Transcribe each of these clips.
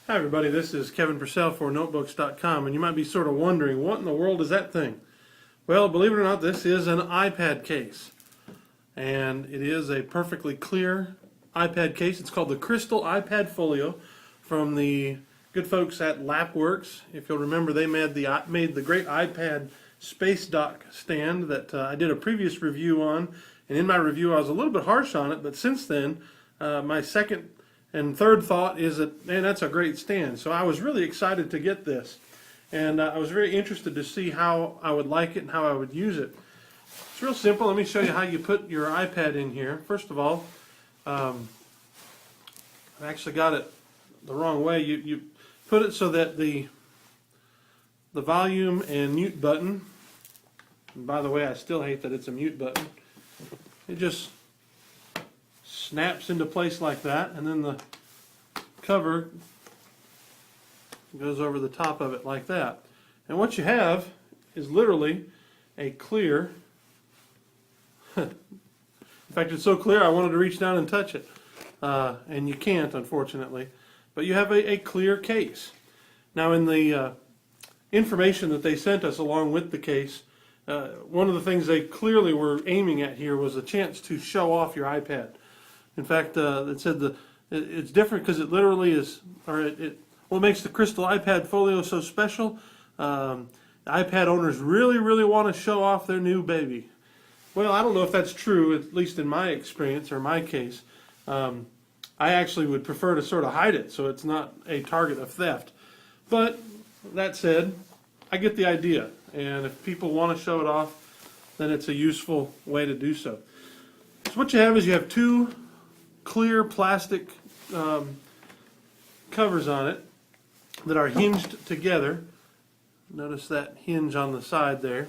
Hi everybody, this is Kevin Purcell for Notebookscom, and you might be sort of wondering, what in the world is that thing? Well, believe it or not, this is an iPad case, and it is a perfectly clear iPad case. It's called the Crystal iPad Folio from the good folks at Lapworks. If you'll remember, they made the great iPad Space Dock stand that I did a previous review on, and in my review I was a little bit harsh on it, but since then my second and third thought is that, man, that's a great stand. So I was really excited to get this. And I was very interested to see how I would like it and how I would use it. It's real simple. Let me show you how you put your iPad in here. First of all, I actually got it the wrong way. You put it so that the volume and mute button, and by the way, I still hate that it's a mute button, it just snaps into place like that, and then the cover goes over the top of it like that. And what you have is literally a clear, in fact it's so clear I wanted to reach down and touch it, and you can't, unfortunately, but you have a clear case. Now in the information that they sent us along with the case, one of the things they clearly were aiming at here was a chance to show off your iPad. In fact, it said it's different because it literally is, or what makes the Crystal iPad Folio so special, iPad owners really want to show off their new baby. Well, I don't know if that's true, at least in my experience or my case. I actually would prefer to sort of hide it so it's not a target of theft. But that said, I get the idea, and if people want to show it off, then it's a useful way to do so. So what you have is you have two clear plastic covers on it that are hinged together. Notice that hinge on the side there.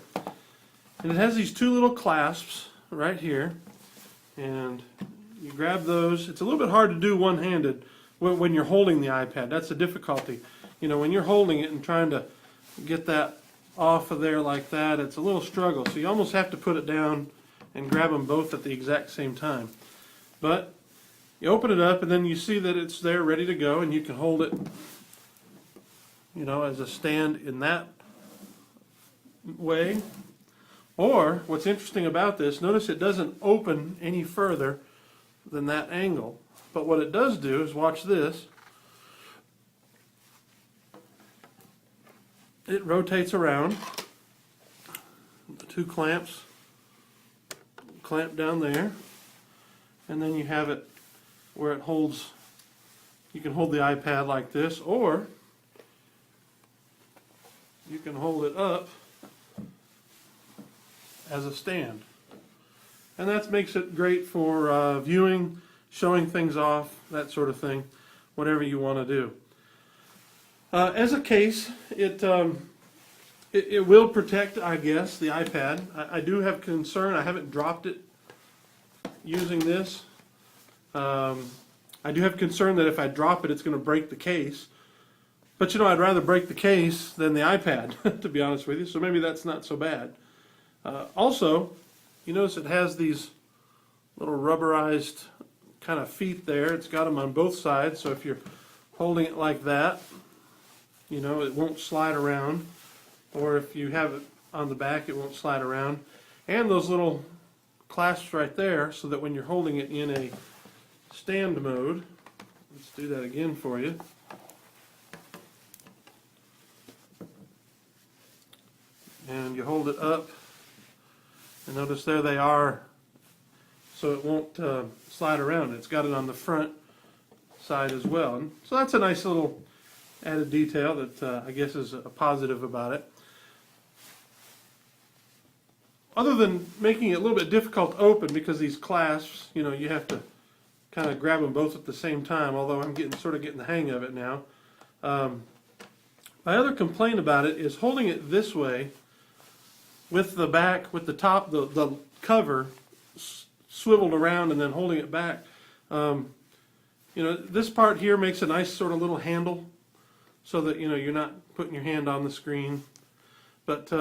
And it has these two little clasps right here. And you grab those. It's a little bit hard to do one-handed when you're holding the iPad. That's the difficulty. You know, when you're holding it and trying to get that off of there like that, it's a little struggle. So you almost have to put it down and grab them both at the exact same time. But you open it up and then you see that it's there ready to go, and you can hold it, you know, as a stand in that way. Or what's interesting about this, notice it doesn't open any further than that angle. But what it does do is, watch this, it rotates around. The two clamps clamp down there, and then you have it where it holds, you can hold the iPad like this, or you can hold it up as a stand. And that makes it great for viewing, showing things off, that sort of thing, whatever you want to do. As a case, it will protect, I guess, the iPad. I do have concern. I haven't dropped it using this. I do have concern that if I drop it, it's going to break the case. But you know, I'd rather break the case than the iPad, to be honest with you, so maybe that's not so bad. Also, you notice it has these little rubberized kind of feet there. It's got them on both sides, so if you're holding it like that, you know, it won't slide around. Or if you have it on the back, it won't slide around. And those little clasps right there, so that when you're holding it in a stand mode, let's do that again for you. And you hold it up, and notice there they are, so it won't slide around. It's got it on the front side as well. And so that's a nice little added detail that I guess is a positive about it. Other than making it a little bit difficult to open because these clasps, you know, you have to kind of grab them both at the same time, although I'm sort of getting the hang of it now. My other complaint about it is holding it this way with the back, with the top, the cover swiveled around and then holding it back. You know, this part here makes a nice sort of little handle so that, you know, you're not putting your hand on the screen. But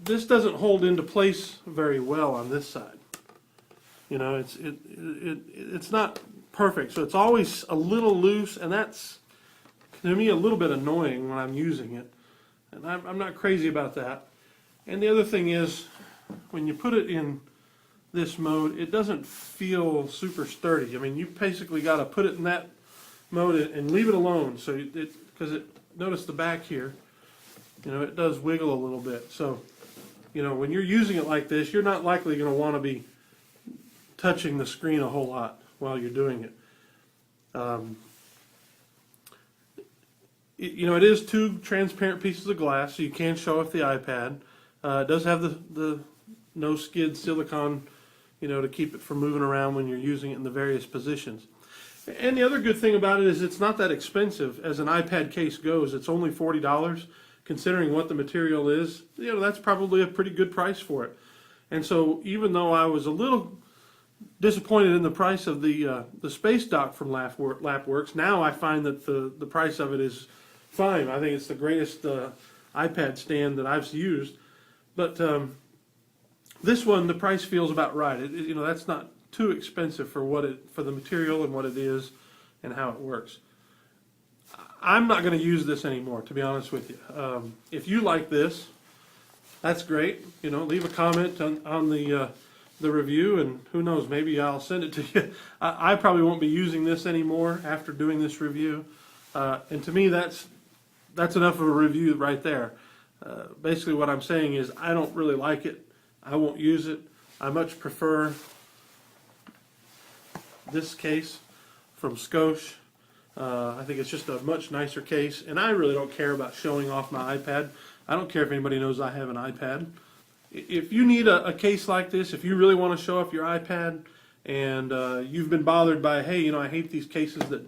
this doesn't hold into place very well on this side. You know, it's not perfect. So it's always a little loose, and that's, to me, a little bit annoying when I'm using it. And I'm not crazy about that. And the other thing is, when you put it in this mode, it doesn't feel super sturdy. I mean, you basically got to put it in that mode and leave it alone. So because notice the back here, you know, it does wiggle a little bit. So, you know, when you're using it like this, you're not likely going to want to be touching the screen a whole lot while you're doing it. You know, it is two transparent pieces of glass, so you can show off the iPad. It does have the no skid silicone, you know, to keep it from moving around when you're using it in the various positions. And the other good thing about it is it's not that expensive as an iPad case goes. It's only $40, considering what the material is. You know, that's probably a pretty good price for it. And so even though I was a little disappointed in the price of the Space Dock from Lapworks, now I find that the price of it is fine. I think it's the greatest iPad stand that I've used. But this one, the price feels about right. You know, that's not too expensive for for the material and what it is and how it works. I'm not going to use this anymore, to be honest with you. If you like this, that's great. You know, leave a comment on the review, and who knows, maybe I'll send it to you. I probably won't be using this anymore after doing this review. And to me, that's enough of a review right there. Basically what I'm saying is I don't really like it. I won't use it. I much prefer this case from Scosche. I think it's just a much nicer case, and I really don't care about showing off my iPad. I don't care if anybody knows I have an iPad. If you need a case like this, if you really want to show off your iPad, and you've been bothered by, hey, you know, I hate these cases that,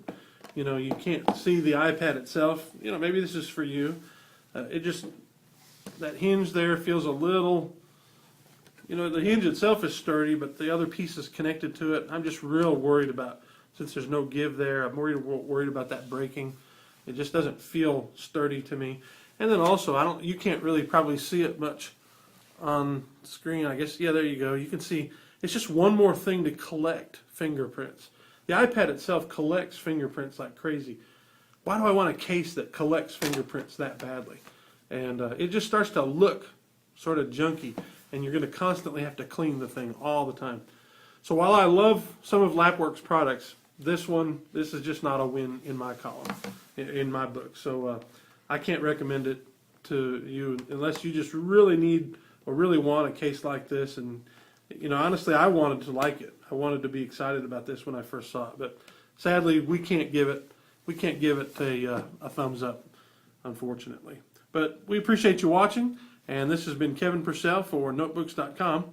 you know, you can't see the iPad itself, you know, maybe this is for you. That hinge there feels a little, you know, the hinge itself is sturdy, but the other pieces connected to it, I'm just real worried about. Since there's no give there, I'm worried about that breaking. It just doesn't feel sturdy to me. And then also, you can't really probably see it much on the screen. I guess, yeah, there you go. You can see it's just one more thing to collect fingerprints. The iPad itself collects fingerprints like crazy. Why do I want a case that collects fingerprints that badly? And it just starts to look sort of junky, and you're going to constantly have to clean the thing all the time. So while I love some of Lapworks products, this is just not a win in my column, in my book. So I can't recommend it to you unless you just really need or really want a case like this. And, you know, honestly, I wanted to like it. I wanted to be excited about this when I first saw it. But sadly, we can't give it a thumbs up, unfortunately. But we appreciate you watching, and this has been Kevin Purcell for Notebooks.com.